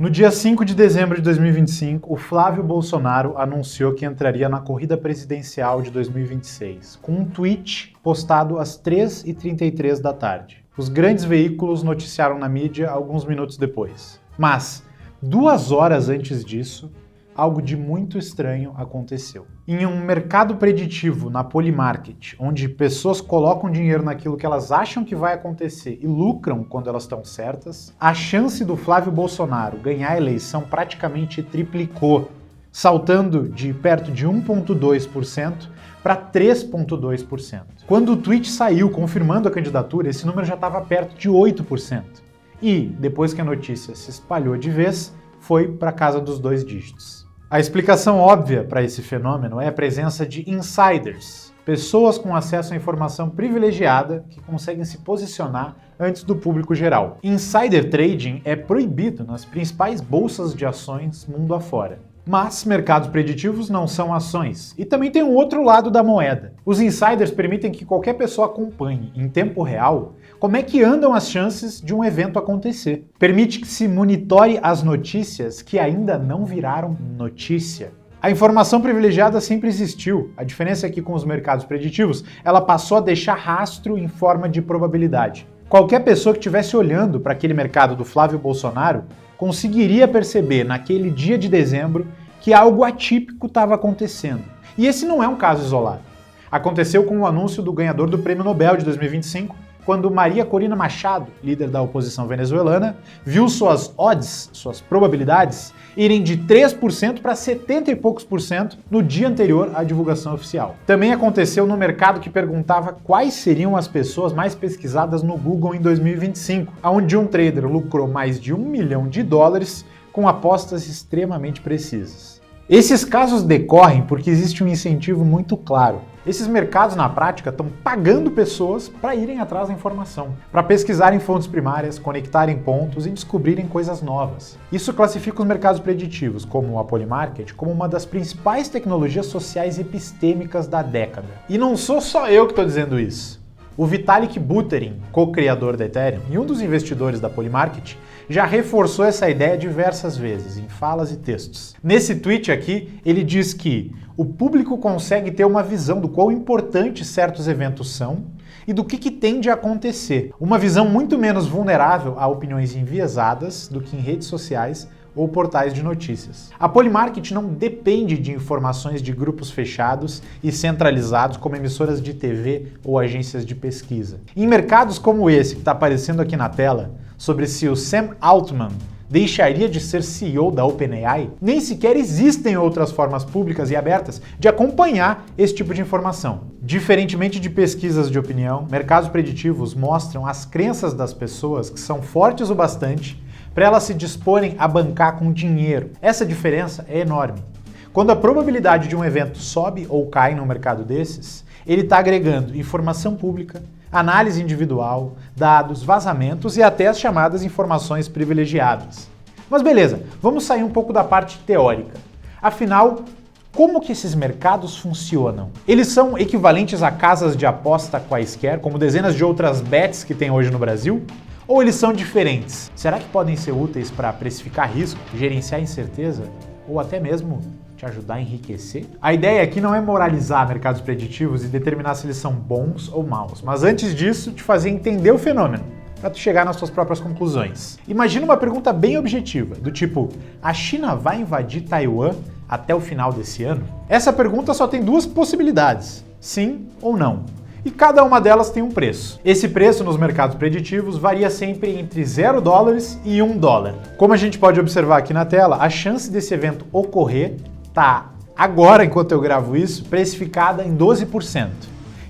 No dia 5 de dezembro de 2025, o Flávio Bolsonaro anunciou que entraria na corrida presidencial de 2026, com um tweet postado às 3h33 da tarde. Os grandes veículos noticiaram na mídia alguns minutos depois. Mas, 2 horas antes disso, algo de muito estranho aconteceu. Em um mercado preditivo na Polymarket, onde pessoas colocam dinheiro naquilo que elas acham que vai acontecer e lucram quando elas estão certas, a chance do Flávio Bolsonaro ganhar a eleição praticamente triplicou, saltando de perto de 1,2% para 3,2%. Quando o tweet saiu confirmando a candidatura, esse número já estava perto de 8%. E, depois que a notícia se espalhou de vez, foi para casa dos 2 dígitos. A explicação óbvia para esse fenômeno é a presença de insiders, pessoas com acesso à informação privilegiada que conseguem se posicionar antes do público geral. Insider trading é proibido nas principais bolsas de ações mundo afora. Mas mercados preditivos não são ações. E também tem um outro lado da moeda. Os insiders permitem que qualquer pessoa acompanhe, em tempo real, como é que andam as chances de um evento acontecer. Permite que se monitore as notícias que ainda não viraram notícia. A informação privilegiada sempre existiu. A diferença é que com os mercados preditivos, ela passou a deixar rastro em forma de probabilidade. Qualquer pessoa que estivesse olhando para aquele mercado do Flávio Bolsonaro conseguiria perceber naquele dia de dezembro que algo atípico estava acontecendo. E esse não é um caso isolado. Aconteceu com o anúncio do ganhador do Prêmio Nobel de 2025, quando Maria Corina Machado, líder da oposição venezuelana, viu suas odds, suas probabilidades, irem de 3% para 70 e poucos por cento no dia anterior à divulgação oficial. Também aconteceu no mercado que perguntava quais seriam as pessoas mais pesquisadas no Google em 2025, onde um trader lucrou mais de $1 milhão com apostas extremamente precisas. Esses casos decorrem porque existe um incentivo muito claro. Esses mercados, na prática, estão pagando pessoas para irem atrás da informação, para pesquisarem fontes primárias, conectarem pontos e descobrirem coisas novas. Isso classifica os mercados preditivos, como a Polymarket, como uma das principais tecnologias sociais epistêmicas da década. E não sou só eu que estou dizendo isso. O Vitalik Buterin, co-criador da Ethereum e um dos investidores da Polymarket, já reforçou essa ideia diversas vezes, em falas e textos. Nesse tweet aqui, ele diz que o público consegue ter uma visão do quão importantes certos eventos são e do que tende a acontecer. Uma visão muito menos vulnerável a opiniões enviesadas do que em redes sociais ou portais de notícias. A Polymarket não depende de informações de grupos fechados e centralizados como emissoras de TV ou agências de pesquisa. Em mercados como esse que está aparecendo aqui na tela, sobre se o Sam Altman deixaria de ser CEO da OpenAI, nem sequer existem outras formas públicas e abertas de acompanhar esse tipo de informação. Diferentemente de pesquisas de opinião, mercados preditivos mostram as crenças das pessoas que são fortes o bastante para elas se disporem a bancar com dinheiro. Essa diferença é enorme. Quando a probabilidade de um evento sobe ou cai num mercado desses, ele está agregando informação pública, análise individual, dados, vazamentos e até as chamadas informações privilegiadas. Mas beleza, vamos sair um pouco da parte teórica. Afinal, como que esses mercados funcionam? Eles são equivalentes a casas de aposta quaisquer, como dezenas de outras bets que tem hoje no Brasil? Ou eles são diferentes? Será que podem ser úteis para precificar risco, gerenciar incerteza ou até mesmo te ajudar a enriquecer? A ideia aqui não é moralizar mercados preditivos e determinar se eles são bons ou maus, mas antes disso, te fazer entender o fenômeno, para tu chegar nas suas próprias conclusões. Imagina uma pergunta bem objetiva, do tipo, a China vai invadir Taiwan até o final desse ano? Essa pergunta só tem 2 possibilidades, sim ou não. E cada uma delas tem um preço. Esse preço nos mercados preditivos varia sempre entre $0 e $1. Como a gente pode observar aqui na tela, a chance desse evento ocorrer está, agora enquanto eu gravo isso, precificada em 12%.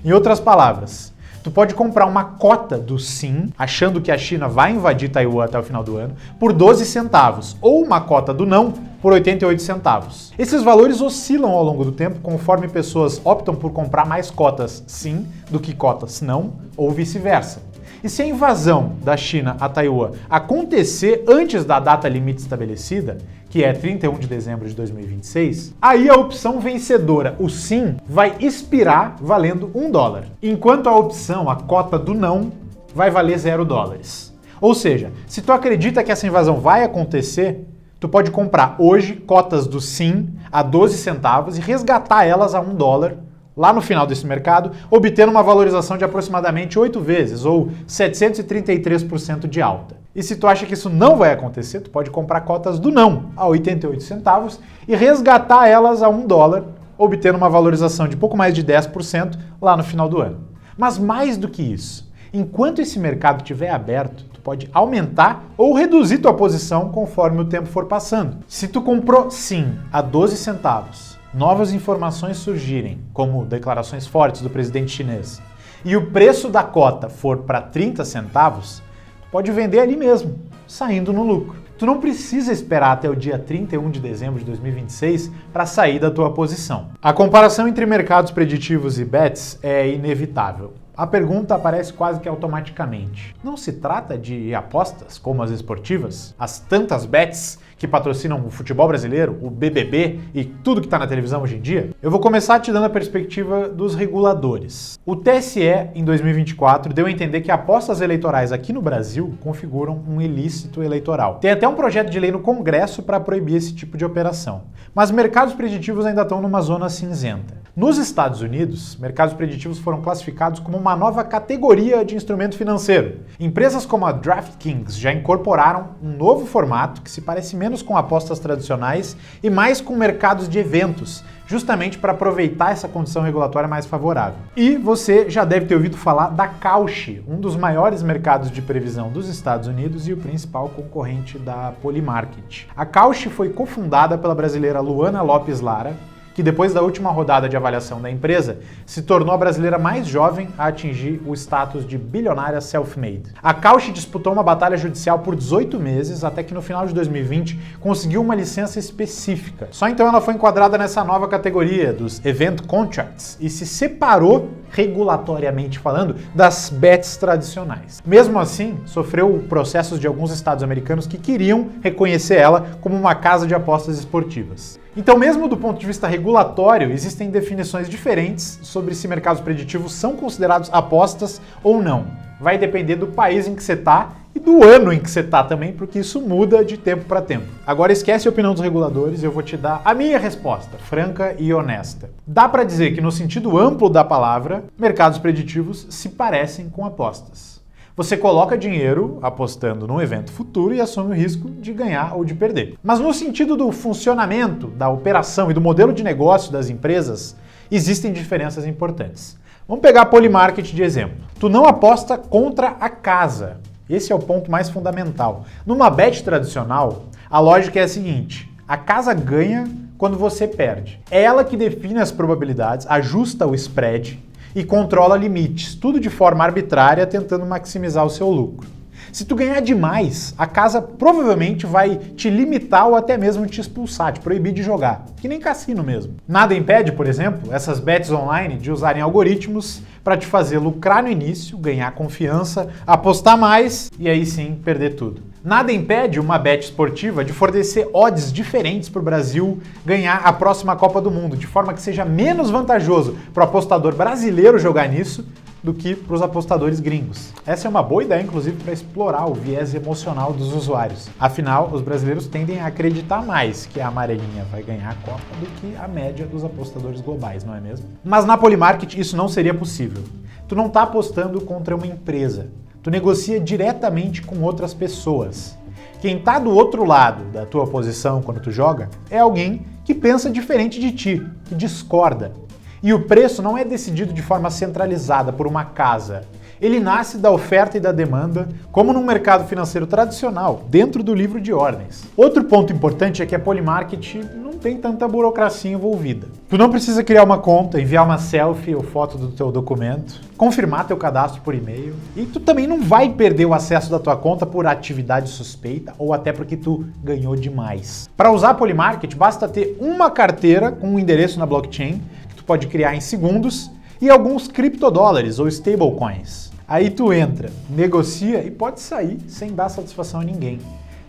Em outras palavras, tu pode comprar uma cota do sim, achando que a China vai invadir Taiwan até o final do ano, por 12 centavos, ou uma cota do não por 88 centavos. Esses valores oscilam ao longo do tempo conforme pessoas optam por comprar mais cotas sim do que cotas não, ou vice-versa. E se a invasão da China a Taiwan acontecer antes da data limite estabelecida, que é 31 de dezembro de 2026, aí a opção vencedora, o sim, vai expirar valendo $1, enquanto a opção, a cota do não, vai valer $0. Ou seja, se tu acredita que essa invasão vai acontecer, Tu pode comprar hoje cotas do SIM a 12 centavos e resgatar elas a $1 lá no final desse mercado, obtendo uma valorização de aproximadamente 8 vezes, ou 733% de alta. E se tu acha que isso não vai acontecer, tu pode comprar cotas do não a 88 centavos e resgatar elas a $1, obtendo uma valorização de pouco mais de 10% lá no final do ano. Mas mais do que isso, enquanto esse mercado estiver aberto, tu pode aumentar ou reduzir tua posição conforme o tempo for passando. Se tu comprou sim a 12 centavos, novas informações surgirem, como declarações fortes do presidente chinês, e o preço da cota for para 30 centavos, tu pode vender ali mesmo, saindo no lucro. Tu não precisa esperar até o dia 31 de dezembro de 2026 para sair da tua posição. A comparação entre mercados preditivos e bets é inevitável. A pergunta aparece quase que automaticamente. Não se trata de apostas como as esportivas, as tantas bets que patrocinam o futebol brasileiro, o BBB e tudo que está na televisão hoje em dia? Eu vou começar te dando a perspectiva dos reguladores. O TSE, em 2024, deu a entender que apostas eleitorais aqui no Brasil configuram um ilícito eleitoral. Tem até um projeto de lei no Congresso para proibir esse tipo de operação. Mas mercados preditivos ainda estão numa zona cinzenta. Nos Estados Unidos, mercados preditivos foram classificados como uma nova categoria de instrumento financeiro. Empresas como a DraftKings já incorporaram um novo formato que se parece menos com apostas tradicionais e mais com mercados de eventos, justamente para aproveitar essa condição regulatória mais favorável. E você já deve ter ouvido falar da Kalshi, um dos maiores mercados de previsão dos Estados Unidos e o principal concorrente da Polymarket. A Kalshi foi cofundada pela brasileira Luana Lopes Lara, que depois da última rodada de avaliação da empresa, se tornou a brasileira mais jovem a atingir o status de bilionária self-made. A Kalshi disputou uma batalha judicial por 18 meses, até que no final de 2020 conseguiu uma licença específica. Só então ela foi enquadrada nessa nova categoria dos Event Contracts e se separou, regulatoriamente falando, das bets tradicionais. Mesmo assim, sofreu processos de alguns estados americanos que queriam reconhecer ela como uma casa de apostas esportivas. Então, mesmo do ponto de vista regulatório, existem definições diferentes sobre se mercados preditivos são considerados apostas ou não. Vai depender do país em que você está e do ano em que você está também, porque isso muda de tempo para tempo. Agora esquece a opinião dos reguladores e eu vou te dar a minha resposta, franca e honesta. Dá para dizer que no sentido amplo da palavra, mercados preditivos se parecem com apostas. Você coloca dinheiro apostando num evento futuro e assume o risco de ganhar ou de perder. Mas no sentido do funcionamento, da operação e do modelo de negócio das empresas, existem diferenças importantes. Vamos pegar a Polymarket de exemplo. Tu não aposta contra a casa. Esse é o ponto mais fundamental. Numa bet tradicional, a lógica é a seguinte: a casa ganha quando você perde. É ela que define as probabilidades, ajusta o spread e controla limites, tudo de forma arbitrária, tentando maximizar o seu lucro. Se tu ganhar demais, a casa provavelmente vai te limitar ou até mesmo te expulsar, te proibir de jogar, que nem cassino mesmo. Nada impede, por exemplo, essas bets online de usarem algoritmos para te fazer lucrar no início, ganhar confiança, apostar mais e aí sim perder tudo. Nada impede uma bet esportiva de fornecer odds diferentes para o Brasil ganhar a próxima Copa do Mundo, de forma que seja menos vantajoso para o apostador brasileiro jogar nisso do que para os apostadores gringos. Essa é uma boa ideia, inclusive, para explorar o viés emocional dos usuários. Afinal, os brasileiros tendem a acreditar mais que a amarelinha vai ganhar a Copa do que a média dos apostadores globais, não é mesmo? Mas na Polymarket isso não seria possível. Tu não está apostando contra uma empresa. Tu negocia diretamente com outras pessoas. Quem está do outro lado da tua posição quando tu joga é alguém que pensa diferente de ti, que discorda. E o preço não é decidido de forma centralizada por uma casa. Ele nasce da oferta e da demanda, como num mercado financeiro tradicional, dentro do livro de ordens. Outro ponto importante é que a Polymarket não tem tanta burocracia envolvida. Tu não precisa criar uma conta, enviar uma selfie ou foto do teu documento, confirmar teu cadastro por e-mail, e tu também não vai perder o acesso da tua conta por atividade suspeita ou até porque tu ganhou demais. Para usar a Polymarket, basta ter uma carteira com um endereço na blockchain, que tu pode criar em segundos, e alguns criptodólares ou stablecoins. Aí tu entra, negocia e pode sair sem dar satisfação a ninguém.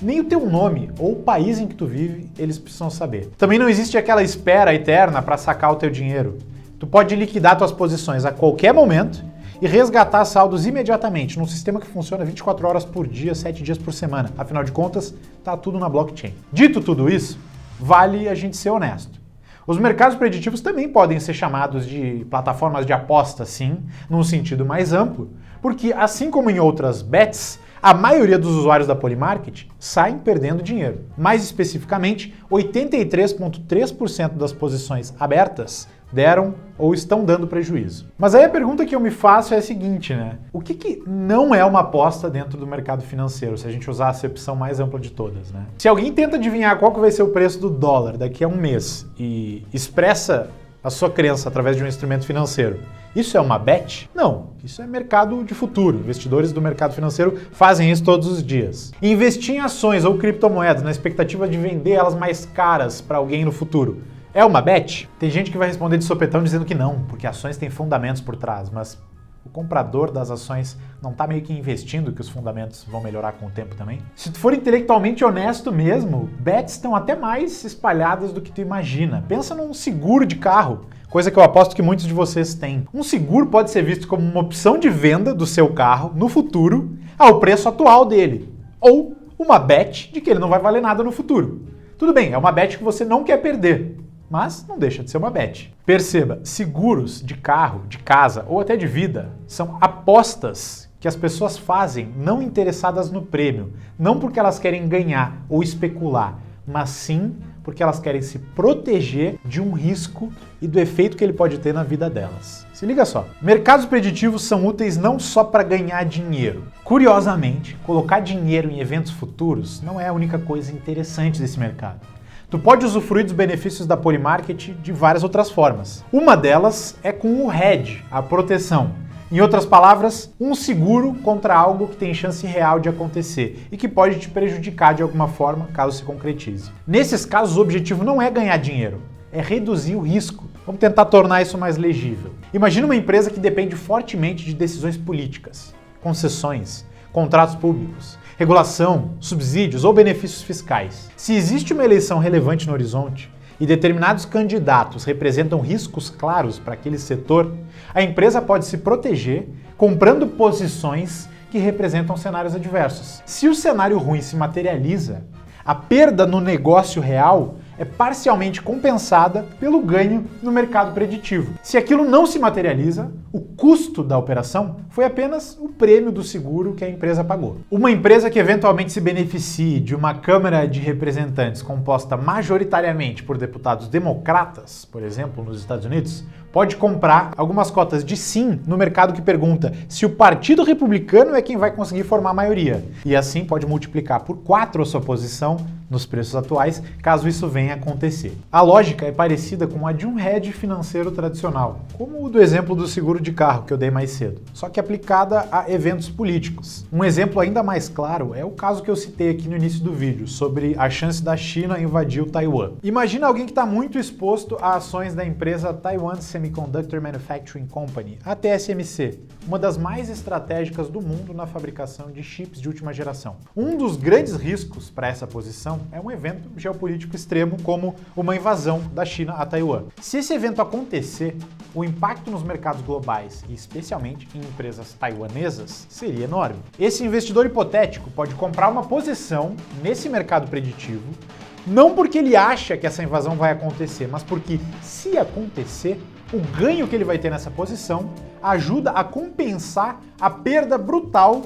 Nem o teu nome ou o país em que tu vive eles precisam saber. Também não existe aquela espera eterna para sacar o teu dinheiro. Tu pode liquidar tuas posições a qualquer momento e resgatar saldos imediatamente num sistema que funciona 24 horas por dia, 7 dias por semana. Afinal de contas, tá tudo na blockchain. Dito tudo isso, vale a gente ser honesto. Os mercados preditivos também podem ser chamados de plataformas de aposta, sim, num sentido mais amplo, porque assim como em outras bets, a maioria dos usuários da Polymarket saem perdendo dinheiro. Mais especificamente, 83,3% das posições abertas deram ou estão dando prejuízo. Mas aí a pergunta que eu me faço é a seguinte, né? O que não é uma aposta dentro do mercado financeiro, se a gente usar a acepção mais ampla de todas, né? Se alguém tenta adivinhar qual que vai ser o preço do dólar daqui a um mês e expressa a sua crença através de um instrumento financeiro, isso é uma bet? Não, isso é mercado de futuro. Investidores do mercado financeiro fazem isso todos os dias. Investir em ações ou criptomoedas na expectativa de vender elas mais caras para alguém no futuro, é uma bet? Tem gente que vai responder de sopetão dizendo que não, porque ações têm fundamentos por trás, mas o comprador das ações não está meio que investindo que os fundamentos vão melhorar com o tempo também? Se tu for intelectualmente honesto mesmo, bets estão até mais espalhadas do que tu imagina. Pensa num seguro de carro, coisa que eu aposto que muitos de vocês têm. Um seguro pode ser visto como uma opção de venda do seu carro no futuro ao preço atual dele, ou uma bet de que ele não vai valer nada no futuro. Tudo bem, é uma bet que você não quer perder, mas não deixa de ser uma bet. Perceba, seguros de carro, de casa ou até de vida são apostas que as pessoas fazem não interessadas no prêmio, não porque elas querem ganhar ou especular, mas sim porque elas querem se proteger de um risco e do efeito que ele pode ter na vida delas. Se liga só, mercados preditivos são úteis não só para ganhar dinheiro. Curiosamente, colocar dinheiro em eventos futuros não é a única coisa interessante desse mercado. Tu pode usufruir dos benefícios da Polymarket de várias outras formas. Uma delas é com o hedge, a proteção. Em outras palavras, um seguro contra algo que tem chance real de acontecer e que pode te prejudicar de alguma forma caso se concretize. Nesses casos, o objetivo não é ganhar dinheiro, é reduzir o risco. Vamos tentar tornar isso mais legível. Imagina uma empresa que depende fortemente de decisões políticas, concessões, contratos públicos, regulação, subsídios ou benefícios fiscais. Se existe uma eleição relevante no horizonte e determinados candidatos representam riscos claros para aquele setor, a empresa pode se proteger comprando posições que representam cenários adversos. Se o cenário ruim se materializa, a perda no negócio real é parcialmente compensada pelo ganho no mercado preditivo. Se aquilo não se materializa, o custo da operação foi apenas o prêmio do seguro que a empresa pagou. Uma empresa que eventualmente se beneficie de uma Câmara de Representantes composta majoritariamente por deputados democratas, por exemplo, nos Estados Unidos, pode comprar algumas cotas de sim no mercado que pergunta se o Partido Republicano é quem vai conseguir formar a maioria. E assim pode multiplicar por 4 a sua posição nos preços atuais, caso isso venha a acontecer. A lógica é parecida com a de um hedge financeiro tradicional, como o do exemplo do seguro de carro que eu dei mais cedo, só que aplicada a eventos políticos. Um exemplo ainda mais claro é o caso que eu citei aqui no início do vídeo, sobre a chance da China invadir o Taiwan. Imagina alguém que está muito exposto a ações da empresa Taiwan Semiconductor Manufacturing Company, a TSMC, uma das mais estratégicas do mundo na fabricação de chips de última geração. Um dos grandes riscos para essa posição é um evento geopolítico extremo como uma invasão da China a Taiwan. Se esse evento acontecer, o impacto nos mercados globais e especialmente em empresas taiwanesas seria enorme. Esse investidor hipotético pode comprar uma posição nesse mercado preditivo, não porque ele acha que essa invasão vai acontecer, mas porque, se acontecer, o ganho que ele vai ter nessa posição ajuda a compensar a perda brutal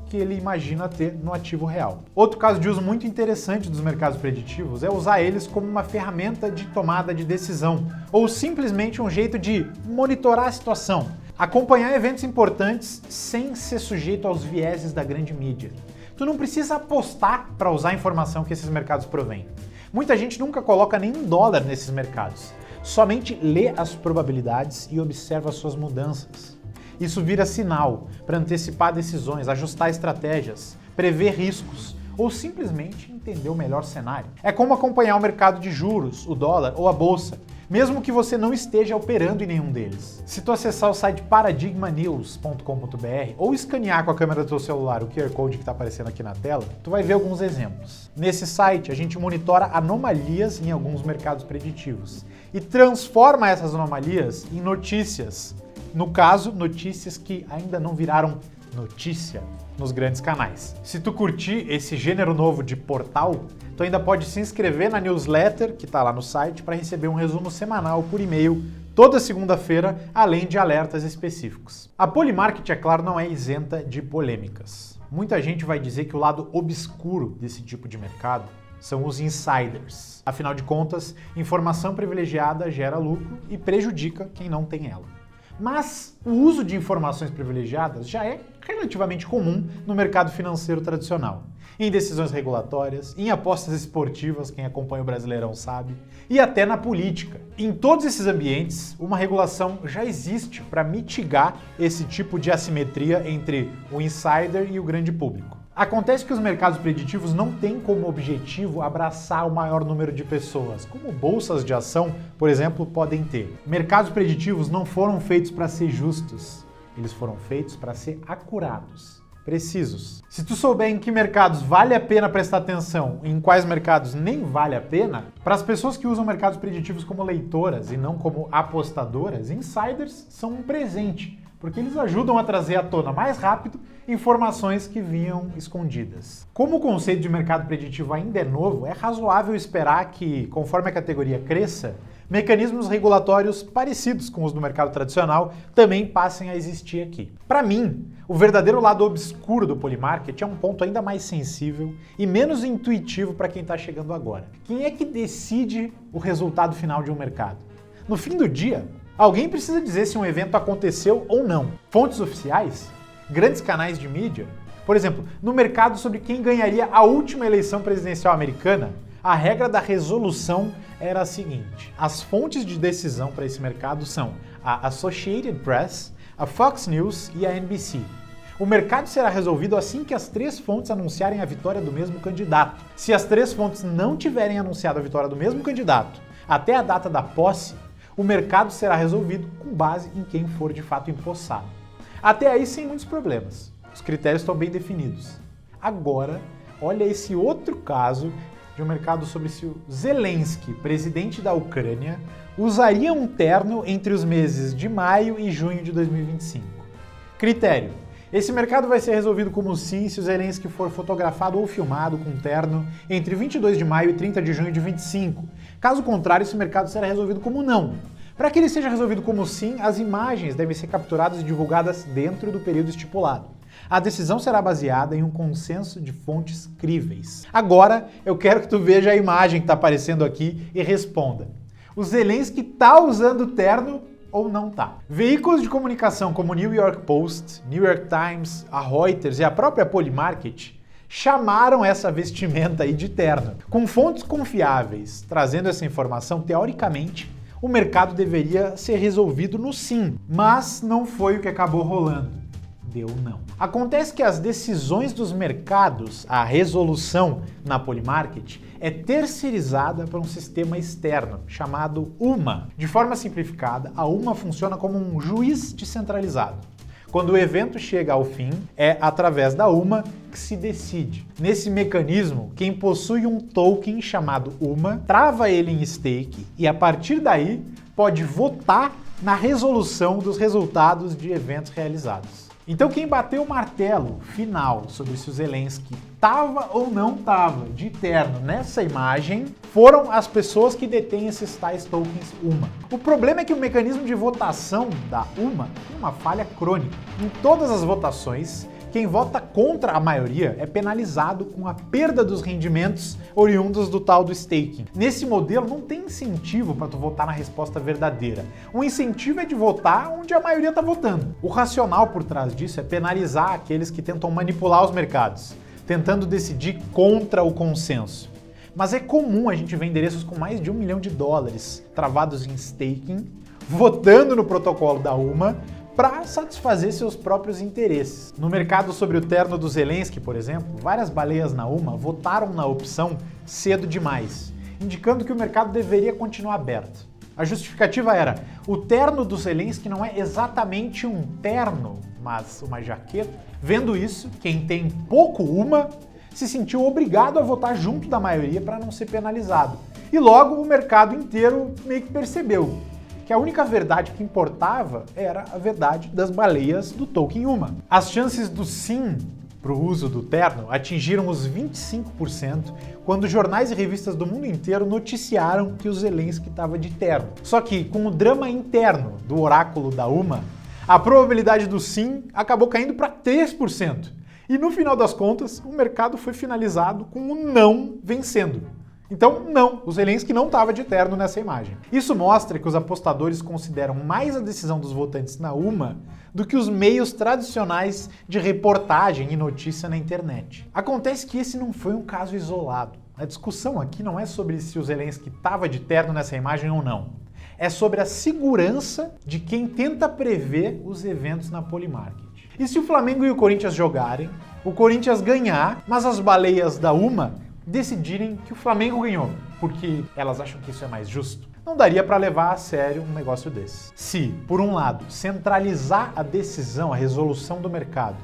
que ele imagina ter no ativo real. Outro caso de uso muito interessante dos mercados preditivos é usar eles como uma ferramenta de tomada de decisão, ou simplesmente um jeito de monitorar a situação, acompanhar eventos importantes sem ser sujeito aos vieses da grande mídia. Tu não precisa apostar para usar a informação que esses mercados provêm. Muita gente nunca coloca nenhum dólar nesses mercados, somente lê as probabilidades e observa suas mudanças. Isso vira sinal para antecipar decisões, ajustar estratégias, prever riscos ou simplesmente entender o melhor cenário. É como acompanhar o mercado de juros, o dólar ou a bolsa, mesmo que você não esteja operando em nenhum deles. Se tu acessar o site paradigmanews.com.br ou escanear com a câmera do teu celular o QR Code que está aparecendo aqui na tela, tu vai ver alguns exemplos. Nesse site, a gente monitora anomalias em alguns mercados preditivos e transforma essas anomalias em notícias No caso, notícias que ainda não viraram notícia nos grandes canais. Se tu curtir esse gênero novo de portal, tu ainda pode se inscrever na newsletter que tá lá no site para receber um resumo semanal por e-mail toda segunda-feira, além de alertas específicos. A Polymarket, é claro, não é isenta de polêmicas. Muita gente vai dizer que o lado obscuro desse tipo de mercado são os insiders. Afinal de contas, informação privilegiada gera lucro e prejudica quem não tem ela. Mas o uso de informações privilegiadas já é relativamente comum no mercado financeiro tradicional. Em decisões regulatórias, em apostas esportivas, quem acompanha o Brasileirão sabe, e até na política. Em todos esses ambientes, uma regulação já existe para mitigar esse tipo de assimetria entre o insider e o grande público. Acontece que os mercados preditivos não têm como objetivo abraçar o maior número de pessoas, como bolsas de ação, por exemplo, podem ter. Mercados preditivos não foram feitos para ser justos, eles foram feitos para ser acurados, precisos. Se tu souber em que mercados vale a pena prestar atenção e em quais mercados nem vale a pena, para as pessoas que usam mercados preditivos como leitoras e não como apostadoras, insiders são um presente, porque eles ajudam a trazer à tona mais rápido informações que vinham escondidas. Como o conceito de mercado preditivo ainda é novo, é razoável esperar que, conforme a categoria cresça, mecanismos regulatórios parecidos com os do mercado tradicional também passem a existir aqui. Para mim, o verdadeiro lado obscuro do Polymarket é um ponto ainda mais sensível e menos intuitivo para quem está chegando agora. Quem é que decide o resultado final de um mercado? No fim do dia, alguém precisa dizer se um evento aconteceu ou não. Fontes oficiais? Grandes canais de mídia? Por exemplo, no mercado sobre quem ganharia a última eleição presidencial americana, a regra da resolução era a seguinte: as fontes de decisão para esse mercado são a Associated Press, a Fox News e a NBC. O mercado será resolvido assim que as três fontes anunciarem a vitória do mesmo candidato. Se as três fontes não tiverem anunciado a vitória do mesmo candidato até a data da posse, o mercado será resolvido com base em quem for de fato empossado. Até aí sem muitos problemas. Os critérios estão bem definidos. Agora, olha esse outro caso de um mercado sobre se o Zelensky, presidente da Ucrânia, usaria um terno entre os meses de maio e junho de 2025. Critério: esse mercado vai ser resolvido como sim se o Zelensky for fotografado ou filmado com terno entre 22 de maio e 30 de junho de 25. Caso contrário, esse mercado será resolvido como não. Para que ele seja resolvido como sim, as imagens devem ser capturadas e divulgadas dentro do período estipulado. A decisão será baseada em um consenso de fontes críveis. Agora, eu quero que tu veja a imagem que está aparecendo aqui e responda: o Zelensky está usando terno ou não tá? Veículos de comunicação como o New York Post, New York Times, a Reuters e a própria Polymarket chamaram essa vestimenta aí de terno. Com fontes confiáveis trazendo essa informação, teoricamente, o mercado deveria ser resolvido no sim, mas não foi o que acabou rolando. Deu não. Acontece que as decisões dos mercados, a resolução na Polymarket, é terceirizada para um sistema externo chamado UMA. De forma simplificada, a UMA funciona como um juiz descentralizado. Quando o evento chega ao fim, é através da UMA que se decide. Nesse mecanismo, quem possui um token chamado UMA trava ele em stake e, a partir daí, pode votar na resolução dos resultados de eventos realizados. Então quem bateu o martelo final sobre se o Zelensky estava ou não estava de terno nessa imagem foram as pessoas que detêm esses tais tokens UMA. O problema é que o mecanismo de votação da UMA tem uma falha crônica. Em todas as votações, quem vota contra a maioria é penalizado com a perda dos rendimentos oriundos do tal do staking. Nesse modelo não tem incentivo para tu votar na resposta verdadeira. O incentivo é de votar onde a maioria está votando. O racional por trás disso é penalizar aqueles que tentam manipular os mercados, tentando decidir contra o consenso. Mas é comum a gente ver endereços com mais de $1 milhão travados em staking, votando no protocolo da UMA, para satisfazer seus próprios interesses. No mercado sobre o terno do Zelensky, por exemplo, várias baleias na UMA votaram na opção cedo demais, indicando que o mercado deveria continuar aberto. A justificativa era: o terno do Zelensky não é exatamente um terno, mas uma jaqueta. Vendo isso, quem tem pouco UMA se sentiu obrigado a votar junto da maioria para não ser penalizado. E logo o mercado inteiro meio que percebeu que a única verdade que importava era a verdade das baleias do Tolkien Uma. As chances do sim para o uso do terno atingiram os 25% quando jornais e revistas do mundo inteiro noticiaram que o Zelensky estava de terno. Só que, com o drama interno do oráculo da Uma, a probabilidade do sim acabou caindo para 3%. E no final das contas, o mercado foi finalizado com o não vencendo. Então, não, o Zelensky não estava de terno nessa imagem. Isso mostra que os apostadores consideram mais a decisão dos votantes na Uma do que os meios tradicionais de reportagem e notícia na internet. Acontece que esse não foi um caso isolado. A discussão aqui não é sobre se o Zelensky estava de terno nessa imagem ou não. É sobre a segurança de quem tenta prever os eventos na Polymarket. E se o Flamengo e o Corinthians jogarem, o Corinthians ganhar, mas as baleias da Uma decidirem que o Flamengo ganhou, porque elas acham que isso é mais justo? Não daria para levar a sério um negócio desse. Se, por um lado, centralizar a decisão, a resolução do mercado,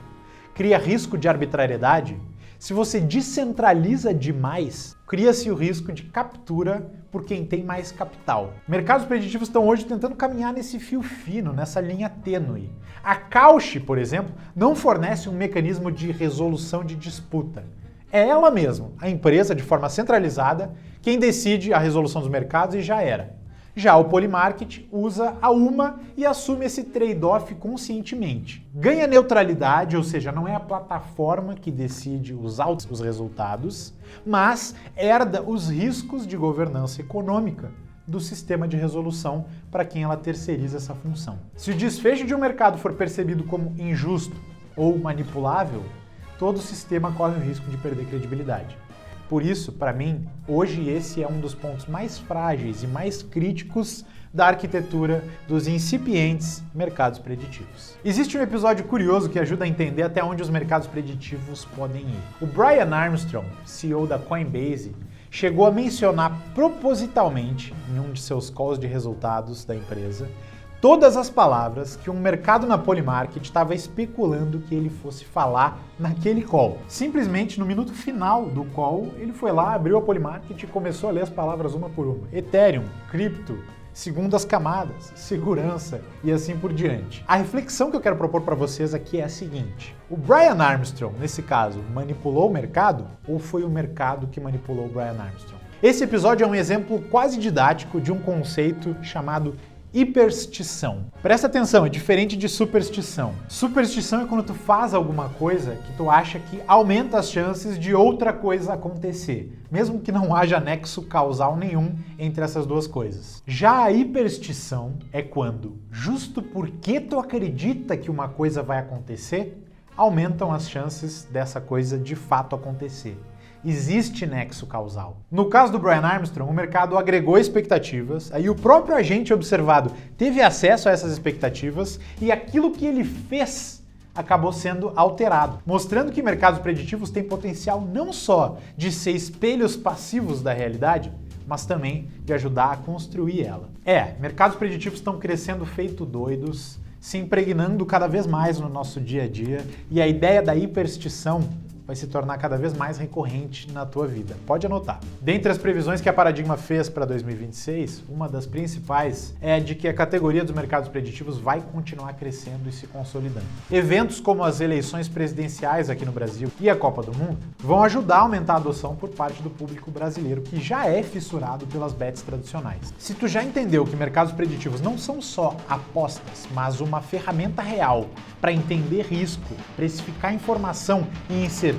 cria risco de arbitrariedade, se você descentraliza demais, cria-se o risco de captura por quem tem mais capital. Mercados preditivos estão hoje tentando caminhar nesse fio fino, nessa linha tênue. A Cauchy, por exemplo, não fornece um mecanismo de resolução de disputa. É ela mesma, a empresa, de forma centralizada, quem decide a resolução dos mercados e já era. Já o Polymarket usa a Uma e assume esse trade-off conscientemente. Ganha neutralidade, ou seja, não é a plataforma que decide os resultados, mas herda os riscos de governança econômica do sistema de resolução para quem ela terceiriza essa função. Se o desfecho de um mercado for percebido como injusto ou manipulável, todo o sistema corre o risco de perder credibilidade. Por isso, para mim, hoje esse é um dos pontos mais frágeis e mais críticos da arquitetura dos incipientes mercados preditivos. Existe um episódio curioso que ajuda a entender até onde os mercados preditivos podem ir. O Brian Armstrong, CEO da Coinbase, chegou a mencionar propositalmente, em um de seus calls de resultados da empresa, todas as palavras que um mercado na Polymarket estava especulando que ele fosse falar naquele call. Simplesmente no minuto final do call, ele foi lá, abriu a Polymarket e começou a ler as palavras uma por uma. Ethereum, cripto, segundas camadas, segurança e assim por diante. A reflexão que eu quero propor para vocês aqui é a seguinte: o Brian Armstrong, nesse caso, manipulou o mercado ou foi o mercado que manipulou o Brian Armstrong? Esse episódio é um exemplo quase didático de um conceito chamado hiperstição. Presta atenção, é diferente de superstição. Superstição é quando tu faz alguma coisa que tu acha que aumenta as chances de outra coisa acontecer, mesmo que não haja nexo causal nenhum entre essas duas coisas. Já a hiperstição é quando, justo porque tu acredita que uma coisa vai acontecer, aumentam as chances dessa coisa de fato acontecer. Existe nexo causal. No caso do Brian Armstrong, o mercado agregou expectativas, aí o próprio agente observado teve acesso a essas expectativas e aquilo que ele fez acabou sendo alterado, mostrando que mercados preditivos têm potencial não só de ser espelhos passivos da realidade, mas também de ajudar a construir ela. Mercados preditivos estão crescendo feito doidos, se impregnando cada vez mais no nosso dia a dia, e a ideia da hiperstição vai se tornar cada vez mais recorrente na tua vida. Pode anotar. Dentre as previsões que a Paradigma fez para 2026, uma das principais é a de que a categoria dos mercados preditivos vai continuar crescendo e se consolidando. Eventos como as eleições presidenciais aqui no Brasil e a Copa do Mundo vão ajudar a aumentar a adoção por parte do público brasileiro, que já é fissurado pelas bets tradicionais. Se tu já entendeu que mercados preditivos não são só apostas, mas uma ferramenta real para entender risco, precificar informação e incerteza,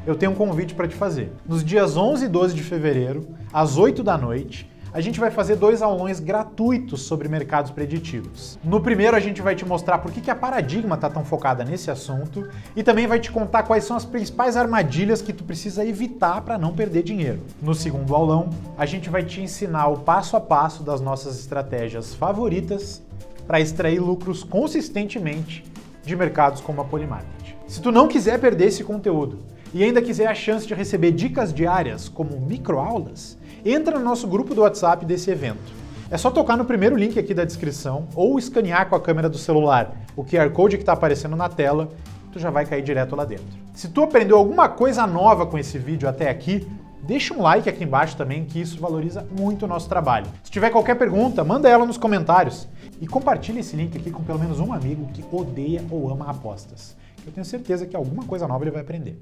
eu tenho um convite para te fazer. Nos dias 11 e 12 de fevereiro, às 8 da noite, a gente vai fazer 2 aulões gratuitos sobre mercados preditivos. No primeiro, a gente vai te mostrar por que a Paradigma está tão focada nesse assunto e também vai te contar quais são as principais armadilhas que tu precisa evitar para não perder dinheiro. No segundo aulão, a gente vai te ensinar o passo a passo das nossas estratégias favoritas para extrair lucros consistentemente de mercados como a Polymarket. Se tu não quiser perder esse conteúdo e ainda quiser a chance de receber dicas diárias como microaulas, entra no nosso grupo do WhatsApp desse evento. É só tocar no primeiro link aqui da descrição ou escanear com a câmera do celular o QR Code que está aparecendo na tela, tu já vai cair direto lá dentro. Se tu aprendeu alguma coisa nova com esse vídeo até aqui, Deixa um like aqui embaixo também, que isso valoriza muito o nosso trabalho. Se tiver qualquer pergunta, manda ela nos comentários. E compartilha esse link aqui com pelo menos um amigo que odeia ou ama apostas. Eu tenho certeza que alguma coisa nova ele vai aprender.